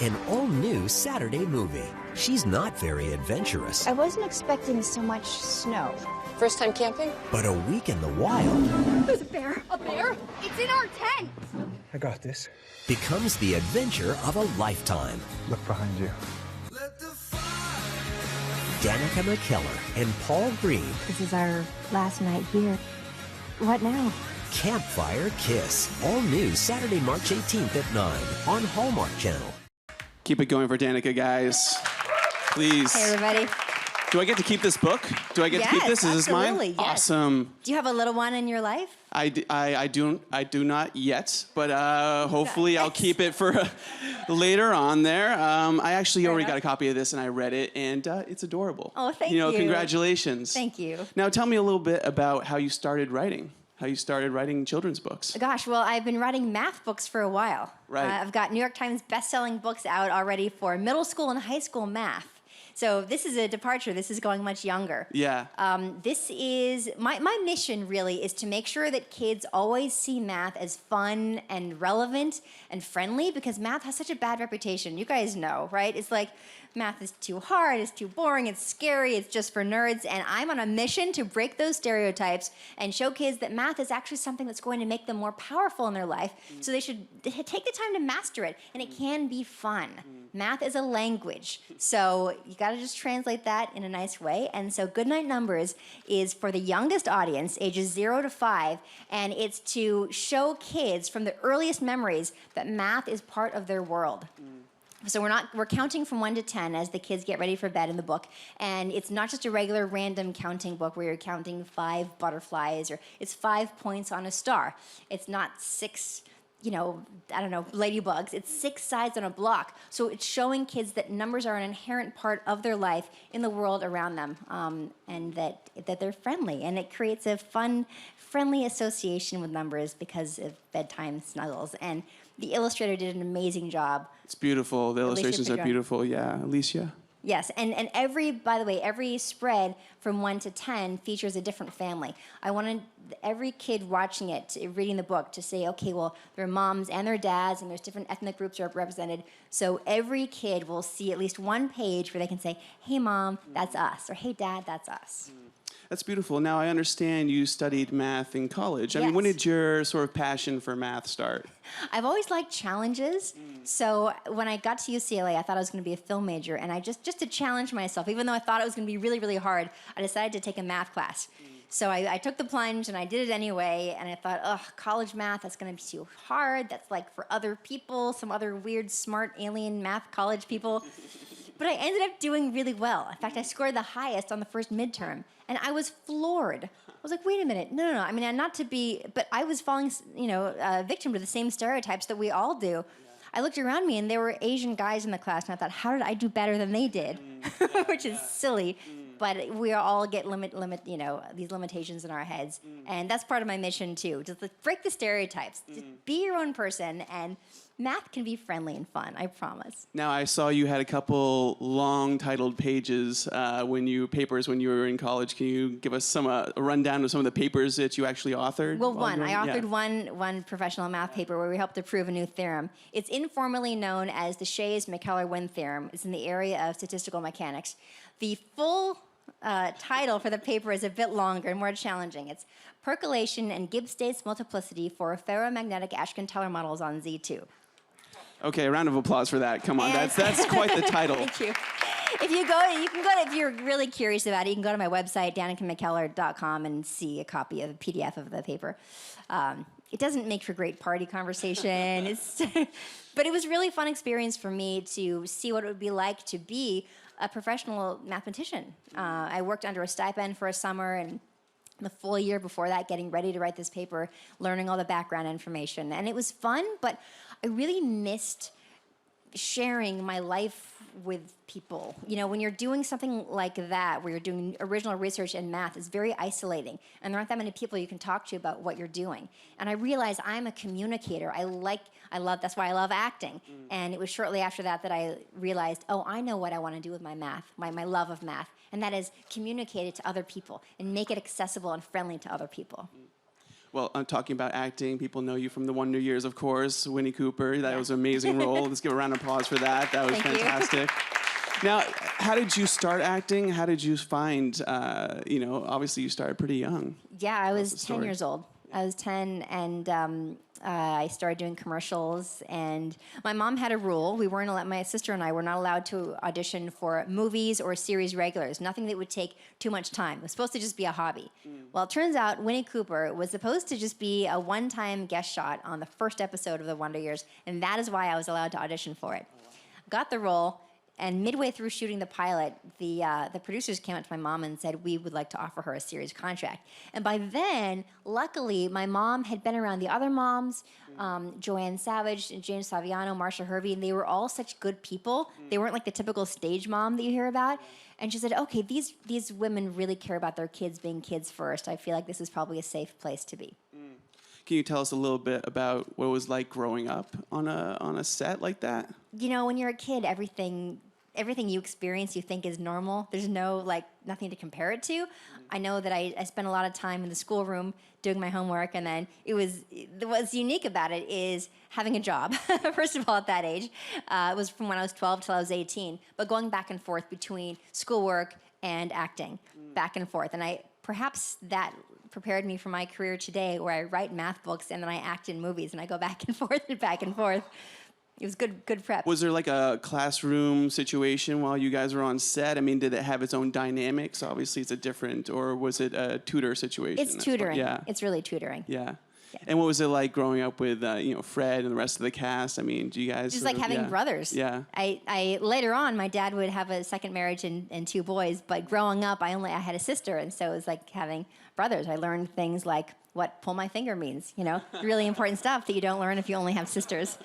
an all-new Saturday movie. She's not very adventurous, I wasn't expecting so much snow. First time camping? but a week in the wild There's a bear. A bear? It's in our tent! I got this. becomes the adventure of a lifetime. Look behind you. Danica McKellar and Paul Green, This is our last night here. What now? Campfire Kiss. All new Saturday, March 18th at 9 on Hallmark Channel. Keep it going for Danica, guys. Please. Hey, everybody. Do I get to keep this book? Do I get to keep this? Is this mine? Absolutely, yes. Awesome. Do you have a little one in your life? I do not yet, but hopefully I'll keep it for later on there. I actually already got a copy of this and I read it, and it's adorable. Oh, thank you. Congratulations. Thank you. Now tell me a little bit about how you started writing. How you started writing children's books. Gosh, well, I've been writing math books for a while. Right. I've got New York Times best-selling books out already for middle school and high school math. So this is a departure. This is going much younger. Yeah. This is, my mission really is to make sure that kids always see math as fun and relevant and friendly, because math has such a bad reputation. You guys know, right? It's like math is too hard, it's too boring, it's scary, it's just for nerds. And I'm on a mission to break those stereotypes and show kids that math is actually something that's going to make them more powerful in their life. So they should take the time to master it, and it can be fun. Math is a language, so you got to just translate that in a nice way. And so Goodnight Numbers is for the youngest audience, ages 0 to 5, and it's to show kids from the earliest memories that math is part of their world. So we're counting from 1 to 10 as the kids get ready for bed in the book, and it's not just a regular random counting book where you're counting 5 butterflies, or it's 5 points on a star. It's not 6, ladybugs. It's 6 sides on a block. So it's showing kids that numbers are an inherent part of their life in the world around them, and that they're friendly. And it creates a fun, friendly association with numbers because of bedtime snuggles. And the illustrator did an amazing job. It's beautiful. The illustrations are beautiful. Yeah, Alicia? Yes, and by the way, every spread from 1 to 10 features a different family. I wanted every kid watching it, reading the book, to say, okay, well, there are moms and their dads, and there's different ethnic groups are represented. So every kid will see at least one page where they can say, hey, Mom, that's us, or hey, Dad, that's us. That's beautiful. Now, I understand you studied math in college. I mean, when did your sort of passion for math start? I've always liked challenges. So when I got to UCLA, I thought I was going to be a film major. And I just to challenge myself, even though I thought it was going to be really, really hard, I decided to take a math class. So I took the plunge, and I did it anyway. And I thought, college math, that's going to be too hard. That's like for other people, some other weird, smart, alien math college people. But I ended up doing really well. In fact, I scored the highest on the first midterm. And I was floored. I was like, wait a minute, no. I mean, not to be, but I was falling, victim to the same stereotypes that we all do. I looked around me, and there were Asian guys in the class, and I thought, how did I do better than they did? Which is silly. But we all get these limitations in our heads. And that's part of my mission, too. Just break the stereotypes. Just be your own person, and math can be friendly and fun, I promise. Now, I saw you had a couple long-titled pages when you were in college. Can you give us a rundown of some of the papers that you actually authored? Well, I authored one professional math paper where we helped to prove a new theorem. It's informally known as the Shays-McKellar-Wynn theorem. It's in the area of statistical mechanics. The full title for the paper is a bit longer and more challenging. It's Percolation and Gibbs-States Multiplicity for Ferromagnetic Ashken-Teller Models on Z2. Okay, a round of applause for that. Come on, that's quite the title. Thank you. If you're really curious about it, you can go to my website, danicamckellar.com, and see a copy of the PDF of the paper. It doesn't make for great party conversation, but it was a really fun experience for me to see what it would be like to be a professional mathematician. I worked under a stipend for a summer, and the full year before that, getting ready to write this paper, learning all the background information. And it was fun, but I really missed sharing my life with people. When you're doing something like that, where you're doing original research in math, it's very isolating. And there aren't that many people you can talk to about what you're doing. And I realized I'm a communicator. That's why I love acting. And it was shortly after that I realized, I know what I want to do with my math, my love of math. And that is communicate it to other people and make it accessible and friendly to other people. well, I'm talking about acting. People know you from The Wonder Years, of course. Winnie Cooper, that was an amazing role. Let's give a round of applause for that. That was fantastic. Now, how did you start acting? How did you find, obviously you started pretty young. Yeah, I was 10 years old. I was 10, and I started doing commercials. And my mom had a rule. My sister and I were not allowed to audition for movies or series regulars, nothing that would take too much time. It was supposed to just be a hobby. Well, it turns out Winnie Cooper was supposed to just be a one-time guest shot on the first episode of The Wonder Years, and that is why I was allowed to audition for it. Got the role. And midway through shooting the pilot, the producers came up to my mom and said, we would like to offer her a series contract. And by then, luckily, my mom had been around the other moms, Joanne Savage, Jane Saviano, Marsha Hervey, and they were all such good people. They weren't like the typical stage mom that you hear about. And she said, okay, these women really care about their kids being kids first. I feel like this is probably a safe place to be. Can you tell us a little bit about what it was like growing up on a set like that? You know, when you're a kid, everything you experience you think is normal. There's nothing to compare it to. I know that I spent a lot of time in the schoolroom doing my homework, and then what's unique about it is having a job, first of all, at that age. It was from when I was 12 till I was 18, but going back and forth between schoolwork and acting, back and forth. And perhaps that prepared me for my career today, where I write math books and then I act in movies, and I go back and forth and back and forth. It was good prep. Was there like a classroom situation while you guys were on set? I mean, did it have its own dynamics? Obviously, it's a different, or was it a tutor situation? It's tutoring. Yeah. It's really tutoring. Yeah. And what was it like growing up with, Fred and the rest of the cast? I mean, do you guys... Just like having brothers. Yeah. I later on, my dad would have a second marriage and two boys, but growing up, I had a sister, and so it was like having brothers. I learned things like what pull my finger means, really important stuff that you don't learn if you only have sisters.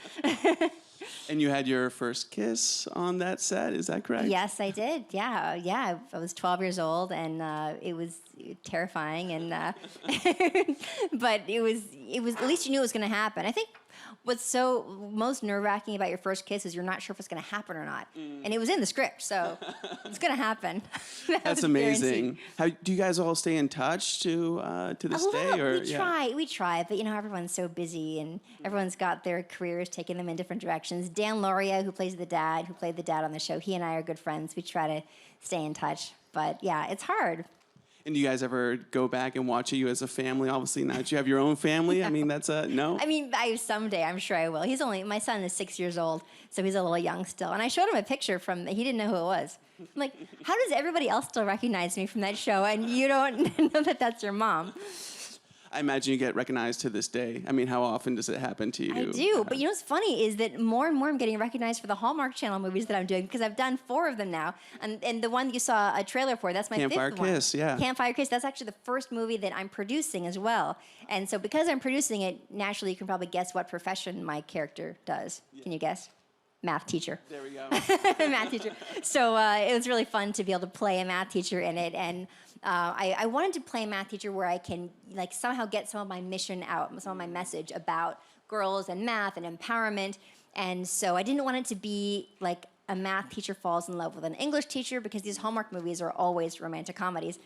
And you had your first kiss on that set, is that correct? Yes, I did. Yeah. I was 12 years old, and it was terrifying, and but it was at least you knew it was going to happen. I think what's so most nerve-wracking about your first kiss is you're not sure if it's going to happen or not, and it was in the script, so it's going to happen. That's amazing. How do you guys all stay in touch to this day? Or we try, but everyone's so busy, and everyone's got their careers taking them in different directions. Dan Lauria, who played the dad on the show, he and I are good friends. We try to stay in touch, but yeah, it's hard. And do you guys ever go back and watch it, you as a family? Obviously, now that you have your own family, no. I mean, that's no? I mean, someday, I'm sure I will. My son is 6 years old, so he's a little young still. And I showed him a picture he didn't know who it was. I'm like, how does everybody else still recognize me from that show, and you don't know that that's your mom? I imagine you get recognized to this day. I mean, how often does it happen to you? I do, but what's funny is that more and more I'm getting recognized for the Hallmark Channel movies that I'm doing, because I've done 4 of them now. And the one that you saw a trailer for, that's my Campfire fifth one. Kiss, yeah. Campfire Kiss, that's actually the first movie that I'm producing as well. And so because I'm producing it, naturally you can probably guess what profession my character does. Yeah. Can you guess? Math teacher. There we go. Math teacher. So it was really fun to be able to play a math teacher in it, and I wanted to play a math teacher where I can somehow get some of my mission out, some of my message about girls and math and empowerment. And so I didn't want it to be like a math teacher falls in love with an English teacher, because these Hallmark movies are always romantic comedies.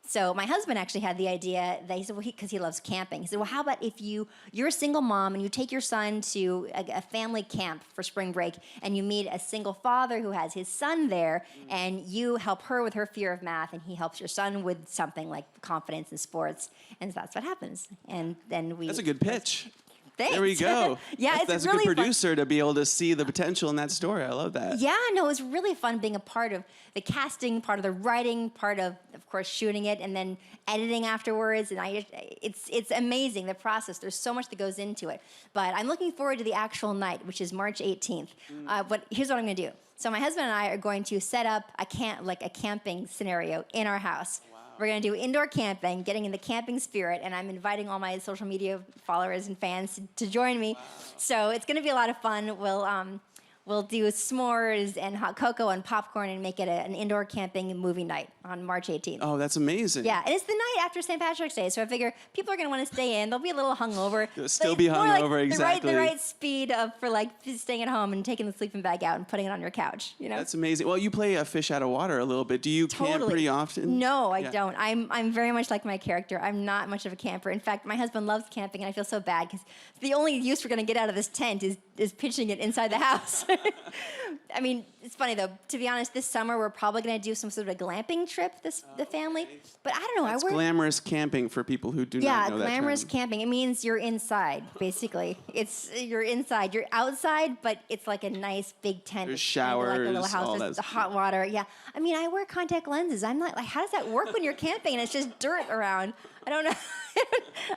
So my husband actually had the idea that he said, well, because he loves camping. He said, well, how about if you're a single mom and you take your son to a family camp for spring break, and you meet a single father who has his son there, and you help her with her fear of math, and he helps your son with something like confidence in sports, and that's what happens. And then That's a good pitch. Thanks. There we go. Yeah, that's really a good producer to be able to see the potential in that story. I love that. Yeah, no, it was really fun being a part of the casting, part of the writing, part of course, shooting it, and then editing afterwards. And it's amazing, the process. There's so much that goes into it. But I'm looking forward to the actual night, which is March 18th. But here's what I'm going to do. So my husband and I are going to set up a camping scenario in our house. We're going to do indoor camping, getting in the camping spirit, and I'm inviting all my social media followers and fans to join me. Wow. So it's going to be a lot of fun. We'll we'll do s'mores and hot cocoa and popcorn and make it an indoor camping movie night on March 18th. Oh, that's amazing. Yeah, and it's the night after St. Patrick's Day, so I figure people are going to want to stay in. They'll be a little hungover. They'll still be hungover, exactly. The right speed for like staying at home and taking the sleeping bag out and putting it on your couch. You know, that's amazing. Well, you play a fish out of water a little bit. Do you camp pretty often? No, I don't. I'm very much like my character. I'm not much of a camper. In fact, my husband loves camping, and I feel so bad because the only use we're going to get out of this tent is pitching it inside the house. I mean, it's funny though. To be honest, this summer we're probably going to do some sort of a glamping trip. The family, but I don't know. That's glamorous camping for people who do not know that term. Yeah, glamorous camping. It means you're inside, basically. You're inside. You're outside, but it's like a nice big tent. There's showers, like a little house. all There's that the hot water. Yeah. I mean, I wear contact lenses. I'm not like, how does that work when you're camping and it's just dirt around? I don't know.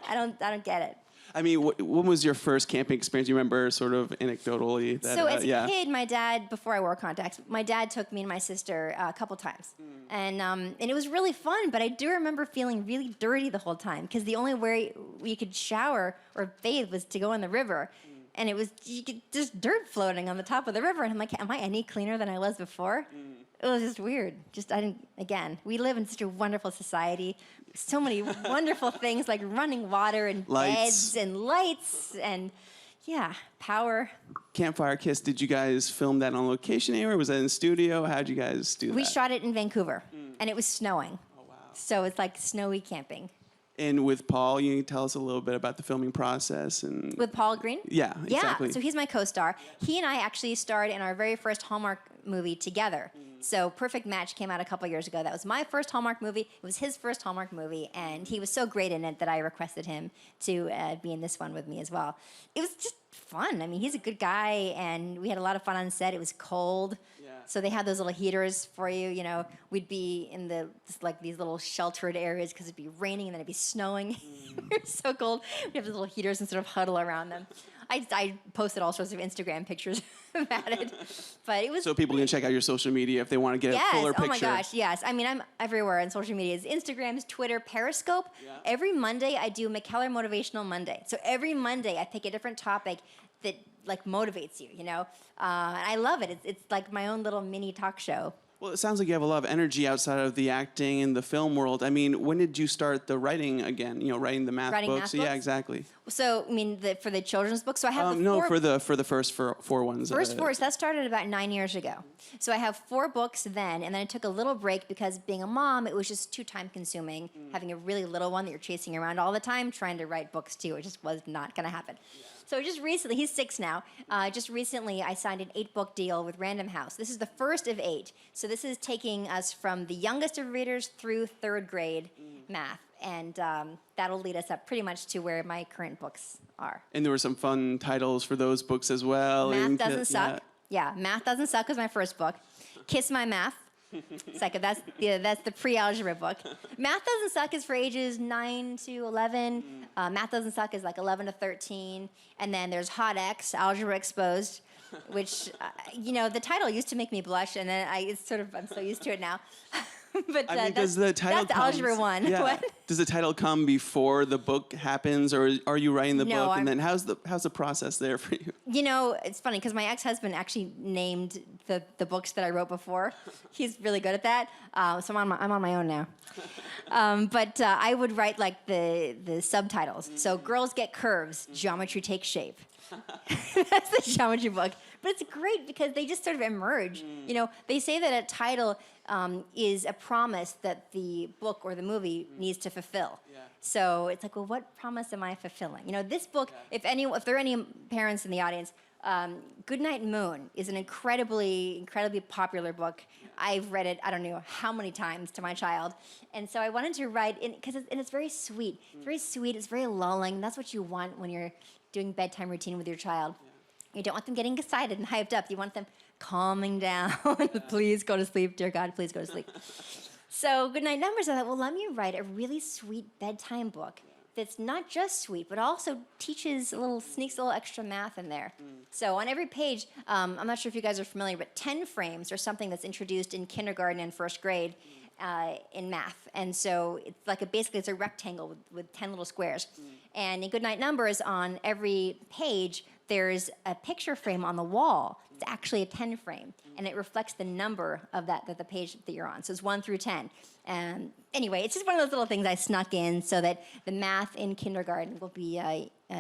I don't get it. I mean, when was your first camping experience? You remember sort of anecdotally? That, so as a kid, my dad, before I wore contacts, my dad took me and my sister a couple times. And it was really fun, but I do remember feeling really dirty the whole time because the only way we could shower or bathe was to go in the river. And it was just dirt floating on the top of the river. And I'm like, am I any cleaner than I was before? It was just weird. Again, we live in such a wonderful society. So many wonderful things like running water and beds and lights and, power. Campfire Kiss, did you guys film that on location anywhere? Was that in studio? How'd you guys do that? We shot it in Vancouver, and it was snowing. Oh, wow. So it's like snowy camping. And with Paul, you can tell us a little bit about the filming process. And with Paul Green? Yeah, exactly. Yeah, so he's my co-star. He and I actually starred in our very first Hallmark movie together. So Perfect Match came out a couple years ago. That was my first Hallmark movie. It was his first Hallmark movie, and he was so great in it that I requested him to be in this one with me as well. It was just fun. I mean, he's a good guy, and we had a lot of fun on set. It was cold. So they had those little heaters for you. You know, we'd be in these little sheltered areas because it'd be raining and then it'd be snowing. It was so cold. We have these little heaters and sort of huddle around them. I posted all sorts of Instagram pictures about it, but it was. So people can check out your social media if they want to get a fuller picture. Oh my gosh, yes. I mean, I'm everywhere on social media. It's Instagram, Twitter, Periscope. Every Monday I do McKellar Motivational Monday. So every Monday I pick a different topic that like motivates you, you know? And I love it. It's like my own little mini talk show. Well, it sounds like you have a lot of energy outside of the acting and the film world. I mean, when did you start the writing again? You know, writing the math books? Yeah, exactly. So, I mean, for the children's books? So I have for the first four ones. First four, so that started about 9 years ago. So I have 4 books then, and then I took a little break because being a mom, it was just too time-consuming. Having a really little one that you're chasing around all the time, trying to write books too, it just was not going to happen. So just recently, he's 6 now, just recently I signed an 8-book deal with Random House. This is the first of 8. So this is taking us from the youngest of readers through 3rd grade math. And that'll lead us up pretty much to where my current books are. And there were some fun titles for those books as well. Math Doesn't Suck. Yeah, Math Doesn't Suck was my first book. Kiss My Math. Second, that's the pre-algebra book. Math Doesn't Suck is for ages 9 to 11. Math Doesn't Suck is like 11 to 13. And then there's Hot X, Algebra Exposed, which, the title used to make me blush, and then I'm so used to it now. But I mean, does the title that's Algebra 1. Yeah. What? Does the title come before the book happens, or are you writing the book? And then how's the process there for you? You know, it's funny because my ex-husband actually named the books that I wrote before. He's really good at that. So I'm on my own now. But I would write like the subtitles. So Girls Get Curves, Geometry Takes Shape. That's the geometry book. But it's great because they just sort of emerge. You know, they say that a title is a promise that the book or the movie needs to fulfill. So it's like, well, what promise am I fulfilling? You know, this book, if there are any parents in the audience, Goodnight Moon is an incredibly popular book. I've read it, I don't know how many times to my child. And so I wanted to write, because it's very sweet. It's very sweet, it's very lulling. That's what you want when you're doing bedtime routine with your child. You don't want them getting excited and hyped up. You want them calming down. Please go to sleep, dear God, please go to sleep. So Goodnight Numbers, I thought, well, let me write a really sweet bedtime book that's not just sweet, but also sneaks a little extra math in there. So on every page, I'm not sure if you guys are familiar, but 10 frames are something that's introduced in kindergarten and 1st grade in math. And so it's like basically it's a rectangle with 10 little squares. And in Goodnight Numbers, on every page, there's a picture frame on the wall. It's actually a 10 frame, and it reflects the number of the page that you're on. So it's 1 through 10. Anyway, it's just one of those little things I snuck in so that the math in kindergarten will be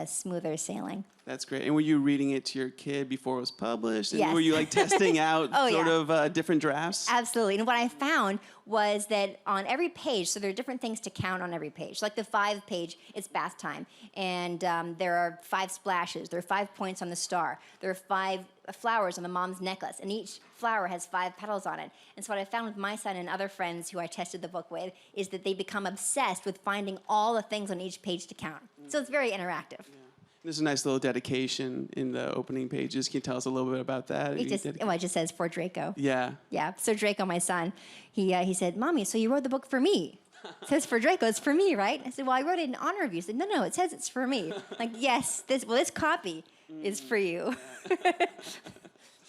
smoother sailing. That's great. And were you reading it to your kid before it was published? And Yes. were you like testing out Oh, different drafts? Absolutely. And what I found was that on every page, so there are different things to count on every page. Like the 5 page, it's bath time. And there are 5 splashes. There are 5 points on the star. There are 5 flowers on the mom's necklace. And each flower has 5 petals on it. And so what I found with my son and other friends who I tested the book with is that they become obsessed with finding all the things on each page to count. So it's very interactive. Yeah. There's a nice little dedication in the opening pages. Can you tell us a little bit about that? It just says for Draco. Yeah. Yeah. So Draco, my son, he said, "Mommy, so you wrote the book for me?" It says for Draco, it's for me, right? I said, "Well, I wrote it in honor of you." He said, "No, it says it's for me." Like, yes, this copy is for you.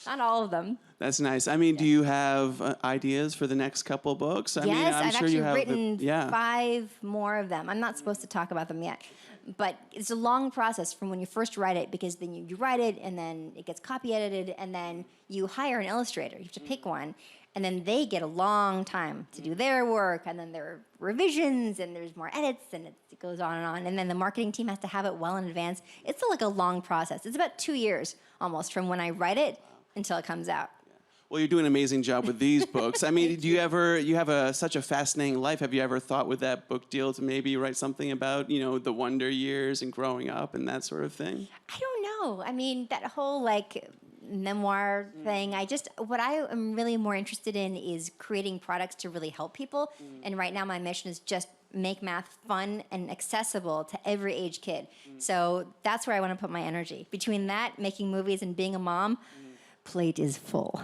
Not all of them. That's nice. I mean, do you have ideas for the next couple books? I mean, Yes, I'm I've sure actually you have written 5 more of them. I'm not supposed to talk about them yet. But it's a long process from when you first write it, because then you write it, and then it gets copy edited, and then you hire an illustrator. You have to pick one, and then they get a long time to do their work, and then there are revisions, and there's more edits, and it goes on, and then the marketing team has to have it well in advance. It's like a long process. It's about 2 years almost from when I write it until it comes out. Well, you're doing an amazing job with these books. I mean, you have such a fascinating life. Have you ever thought with that book deal to maybe write something about, the wonder years and growing up and that sort of thing? I don't know. I mean, that whole memoir thing, what I am really more interested in is creating products to really help people. And right now my mission is just make math fun and accessible to every age kid. So that's where I want to put my energy. Between that, making movies, and being a mom, plate is full.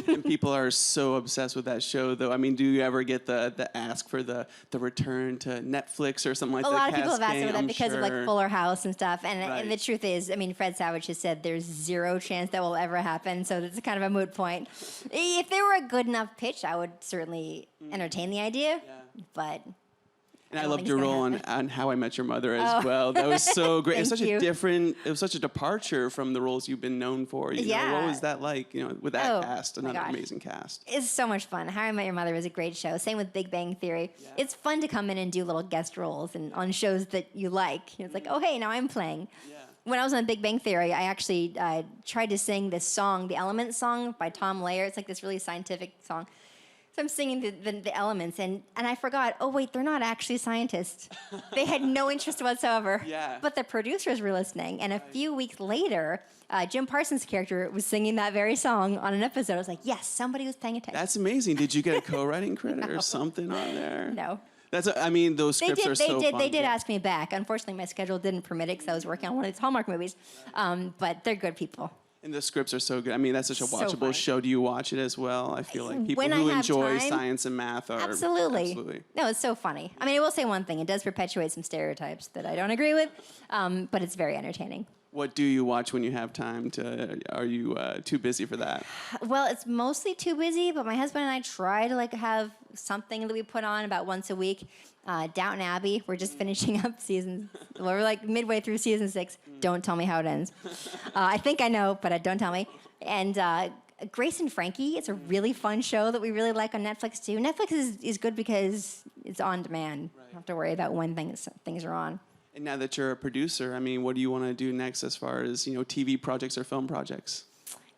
And people are so obsessed with that show, though. I mean, do you ever get the ask for the return to Netflix or something like that? A lot of people have asked me that because of Fuller House and stuff. And the truth is, I mean, Fred Savage has said there's 0 chance that will ever happen. So it's kind of a moot point. If there were a good enough pitch, I would certainly entertain the idea. Yeah. But and I loved your role on How I Met Your Mother as well. That was so great. It was such a departure from the roles you've been known for. You know, what was that like, with that cast, another amazing cast? It's so much fun. How I Met Your Mother is a great show. Same with Big Bang Theory. Yeah. It's fun to come in and do little guest roles and on shows that you like. It's like, oh, hey, now I'm playing. Yeah. When I was on Big Bang Theory, I actually tried to sing this song, the Elements song by Tom Lehrer. It's like this really scientific song. So I'm singing the elements, and I forgot, oh, wait, they're not actually scientists. They had no interest whatsoever. Yeah. But the producers were listening, and a few weeks later, Jim Parsons' character was singing that very song on an episode. I was like, yes, somebody was paying attention. That's amazing. Did you get a co-writing credit or something on there? No. Those scripts are so fun. They did ask me back. Unfortunately, my schedule didn't permit it because I was working on one of these Hallmark movies. But they're good people. And the scripts are so good. I mean, that's such a watchable show. Do you watch it as well? I feel like people when who I have enjoy time, science and math are... Absolutely. No, it's so funny. I mean, I will say one thing. It does perpetuate some stereotypes that I don't agree with, but it's very entertaining. What do you watch when you have time? Are you too busy for that? Well, it's mostly too busy, but my husband and I try to have something that we put on about once a week. Downton Abbey, we're just finishing up we're midway through season 6. Don't tell me how it ends. I think I know, but don't tell me. And Grace and Frankie, it's a really fun show that we really like on Netflix too. Netflix is good because it's on demand. Right. You don't have to worry about when things are on. And now that you're a producer, I mean, what do you want to do next as far as, TV projects or film projects?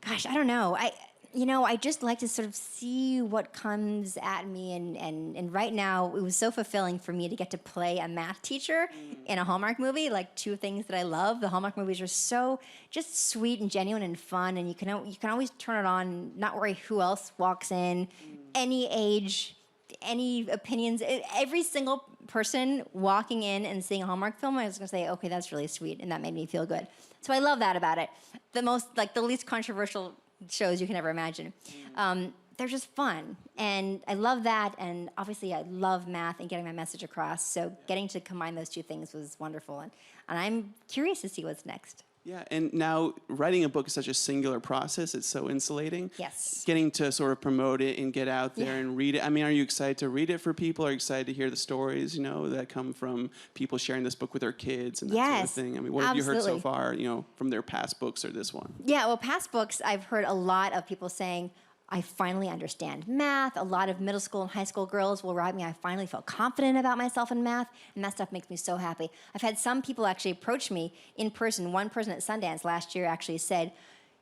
Gosh, I don't know. I just like to sort of see what comes at me. And right now, it was so fulfilling for me to get to play a math teacher in a Hallmark movie, 2 things that I love. The Hallmark movies are so just sweet and genuine and fun. And you can always turn it on, not worry who else walks in, any age, any opinions. Every single person walking in and seeing a Hallmark film, I was going to say, okay, that's really sweet. And that made me feel good. So I love that about it. The least controversial shows you can ever imagine. They're just fun. And I love that. And obviously I love math and getting my message across. So getting to combine those 2 things was wonderful. And I'm curious to see what's next. Yeah, and now writing a book is such a singular process. It's so insulating. Yes. Getting to sort of promote it and get out there and read it. I mean, are you excited to read it for people? Are you excited to hear the stories, that come from people sharing this book with their kids and that sort of thing? I mean, what have you heard so far, from their past books or this one? Yeah, well, past books, I've heard a lot of people saying, I finally understand math. A lot of middle school and high school girls will write me, I finally feel confident about myself in math, and that stuff makes me so happy. I've had some people actually approach me in person. One person at Sundance last year actually said,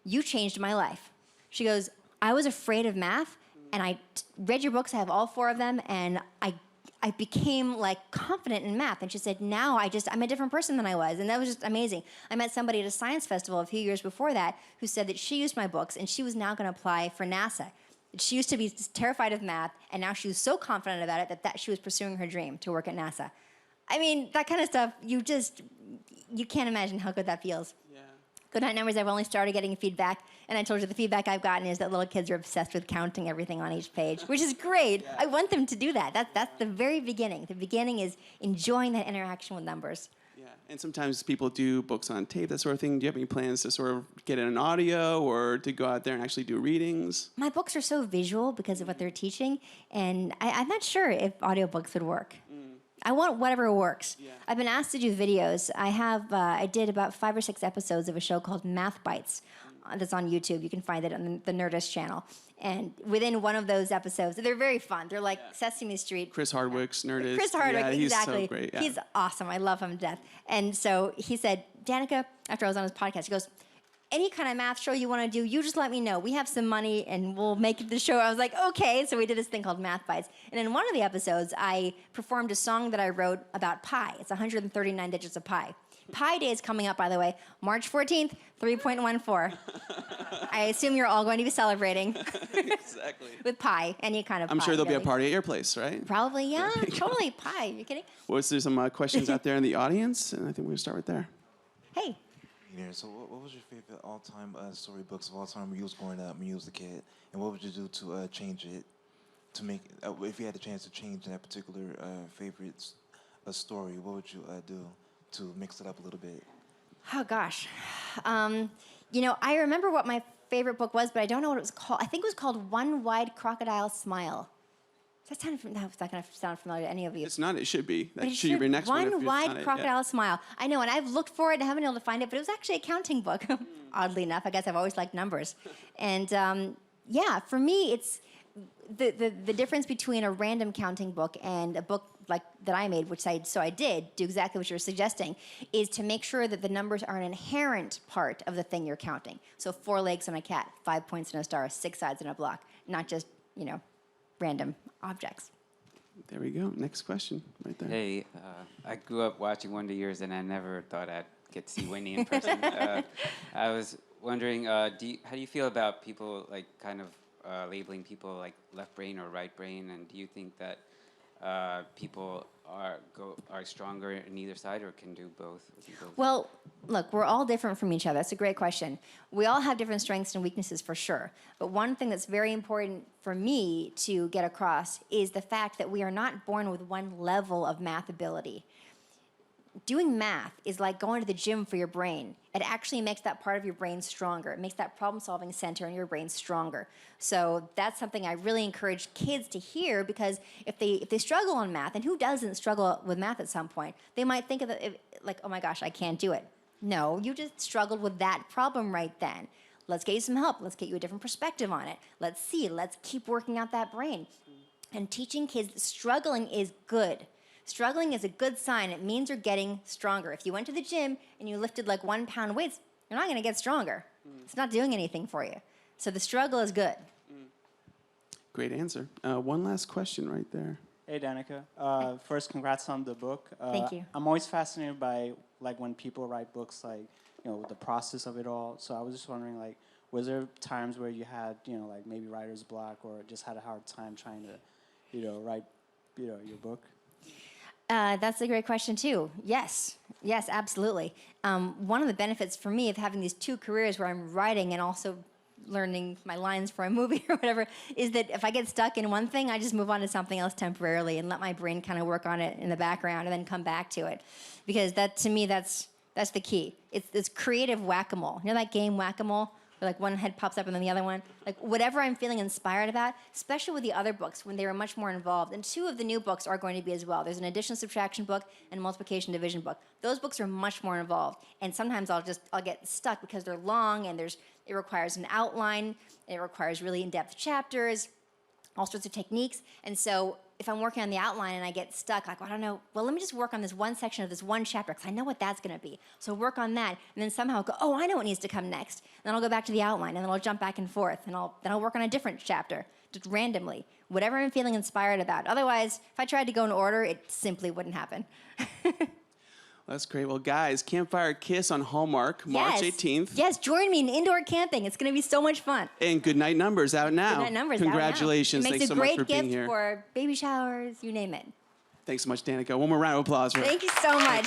you changed my life. She goes, I was afraid of math, and I read your books, I have all 4 of them, and I became confident in math. And she said, now I'm a different person than I was. And that was just amazing. I met somebody at a science festival a few years before that who said that she used my books and she was now going to apply for NASA. She used to be terrified of math, and now she was so confident about it that she was pursuing her dream to work at NASA. I mean, that kind of stuff, you can't imagine how good that feels. Yeah. Goodnight Numbers, I've only started getting feedback, and I told you the feedback I've gotten is that little kids are obsessed with counting everything on each page, which is great. Yeah. I want them to do that. That's the very beginning. The beginning is enjoying that interaction with numbers. Yeah, and sometimes people do books on tape, that sort of thing. Do you have any plans to sort of get in an audio or to go out there and actually do readings? My books are so visual because of what they're teaching, and I'm not sure if audiobooks would work. I want whatever works. Yeah. I've been asked to do videos. I did about 5 or 6 episodes of a show called Bytes that's on YouTube. You can find it on the Nerdist channel. And within one of those episodes, they're very fun. They're like Sesame Street. Chris Hardwick's Nerdist. Chris Hardwick, yeah, exactly. He's so great. Yeah. He's awesome. I love him to death. And so he said, Danica, after I was on his podcast, he goes, any kind of math show you want to do, you just let me know. We have some money and we'll make the show. I was like, okay. So we did this thing called Bytes. And in one of the episodes, I performed a song that I wrote about pi. It's 139 digits of pi. Pi Day is coming up, by the way, March 14th, 3.14. I assume you're all going to be celebrating. Exactly. With pi, any kind of pie. I'm sure there'll really. be a party at your place, right? Probably, yeah, totally. Pie, you kidding? Well, there's some questions out there in the audience, and I think we're going to start right there. Hey. So what was your favorite all-time storybooks of all time when you was growing up, when you was a kid? And what would you do to change it, to make, if you had the chance to change that particular favorite story, what would you do to mix it up a little bit? Oh, gosh. I remember what my favorite book was, but I don't know what it was called. I think it was called One Wide Crocodile Smile. That's not going to sound familiar to any of you. It's not. It should be. That But it should be your next one. One Wide Crocodile Smile. I know, and I've looked for it. I haven't been able to find it, but it was actually a counting book. Oddly enough, I guess I've always liked numbers. And for me, it's the difference between a random counting book and a book like that I made, which I did do exactly what you're suggesting, is to make sure that the numbers are an inherent part of the thing you're counting. So 4 legs on a cat, 5 points in a star, 6 sides in a block, not just random objects. There we go. Next question, right there. Hey, I grew up watching Wonder Years, and I never thought I'd get to see Winnie in person. I was wondering, how do you feel about people labeling people like left brain or right brain? And do you think that people are stronger in either side or can do both? Well, look, we're all different from each other. That's a great question. We all have different strengths and weaknesses for sure. But one thing that's very important for me to get across is the fact that we are not born with one level of math ability. Doing math is like going to the gym for your brain. It actually makes that part of your brain stronger. It makes that problem-solving center in your brain stronger. So that's something I really encourage kids to hear, because if they struggle on math, and who doesn't struggle with math at some point, they might think of it like, oh my gosh, I can't do it. No, you just struggled with that problem right then. Let's get you some help. Let's get you a different perspective on it. Let's see. Let's keep working out that brain. And teaching kids that struggling is good. Struggling is a good sign. It means you're getting stronger. If you went to the gym and you lifted 1 pound weights, you're not going to get stronger. It's not doing anything for you. So the struggle is good. Great answer. One last question right there. Hey, Danica. First, congrats on the book. Thank you. I'm always fascinated by when people write books, the process of it all. So I was just wondering, was there times where you had, maybe writer's block or just had a hard time trying to, write, your book? That's a great question, too. Yes, absolutely. One of the benefits for me of having these 2 careers where I'm writing and also learning my lines for a movie or whatever is that if I get stuck in one thing, I just move on to something else temporarily and let my brain kind of work on it in the background and then come back to it. Because that, to me, that's That's the key. It's creative whack-a-mole. You know that game whack-a-mole? Where like one head pops up and then the other one? Like whatever I'm feeling inspired about, especially with the other books when they were much more involved. And 2 of the new books are going to be as well. There's an addition subtraction book and a multiplication division book. Those books are much more involved. And sometimes I'll get stuck because they're long and it requires an outline. It requires really in-depth chapters, all sorts of techniques. And so if I'm working on the outline and I get stuck, like, well, I don't know, well, let me just work on this one section of this one chapter because I know what that's going to be. So work on that, and then somehow go, oh, I know what needs to come next. And then I'll go back to the outline, and then I'll jump back and forth, and then I'll work on a different chapter, just randomly, whatever I'm feeling inspired about. Otherwise, if I tried to go in order, it simply wouldn't happen. That's great. Well, guys, Campfire Kiss on Hallmark, March 18th. Yes, join me in indoor camping. It's going to be so much fun. And Goodnight Numbers out now. Goodnight Numbers Congratulations. Out now. It Thanks makes so a much for great being gift here. for baby showers, you name it. Thanks so much, Danica. One more round of applause. Thank you so much.